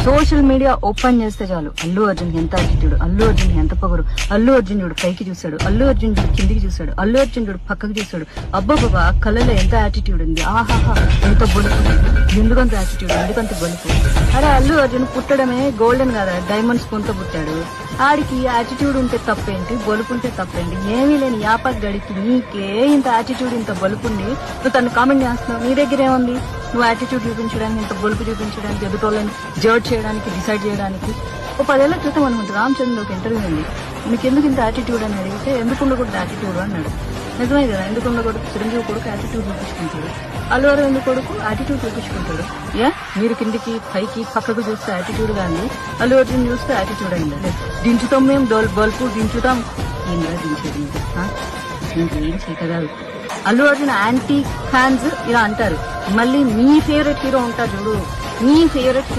Social media open చేస్తే చాలు అల్లు అర్జున్ ఎంత యాటిట్యూడ్, అల్లు అర్జున్ ఎంత పొగరు, అల్లు అర్జున్ చూడు పైకి చూస్తాడు, అల్లు అర్జున్ చూడు కిందికి చూస్తాడు, అల్లు అర్జున్ చూడు పక్కకి చూస్తాడు. అబ్బాబాబా కళ్ళలో ఎంత యాటిట్యూడ్ ఉంది, ఆహాహా ఎంత బొలుపు, ఎందుకంత యాటిట్యూడ్, ఎందుకంత బొలుపు. అరే అల్లు అర్జున్ పుట్టడమే గోల్డెన్ కదా, డైమండ్ స్పూన్ తో పుట్టాడు. ఆడికి యాటిట్యూడ్ ఉంటే తప్పేంటి, బొలుపు ఉంటే తప్పేంటి? ఏమీ లేని యాపక్ గడికి నీకే ఇంత యాటిట్యూడ్ ఇంత బొలుపుండి నువ్వు తను కామెంట్ చేస్తున్నావు. నీ దగ్గర ఏముంది? నువ్వు యాటిట్యూడ్ చూపించడానికి, ఇంత బొలుపు చూపించడానికి, ఎదుటోళ్ళని జడ్జ్ చేయడానికి, డిసైడ్ చేయడానికి. ఓ 10 ఏళ్ల క్రితం అనుకుంటా రామచంద్ర ఒక ఇంటర్వ్యూ ఉంది, మీకు ఎందుకు ఇంత యాటిట్యూడ్ అని అడిగితే ఎందుకు ఉండకూడదు యాటిట్యూడ్ అన్నాడు. నిజమే కదా, ఎందుకు ఉండకూడదు? చిరంజీవి కొడుకు యాటిట్యూడ్ చూపించుకుంటాడు, అల్లు అరవింద్ కొడుకు యాటిట్యూడ్ చూపించుకుంటాడు. మీరు కిందికి పైకి పక్కకు చూస్తే యాటిట్యూడ్ కానీ అల్లు అర్జున్ చూస్తే యాటిట్యూడ్ అయింది. దించుతాం మేము బల్పు దించుతాం, ఏంద్రా దించేది ఇంకేం చేయగలరు. అల్లు అర్జున్ యాంటీ ఫ్యాన్స్ ఇలా అంటారు. మళ్ళీ మీ ఫేవరెట్ హీరో ఉంటారు చూడు, మీ ఫేవరెట్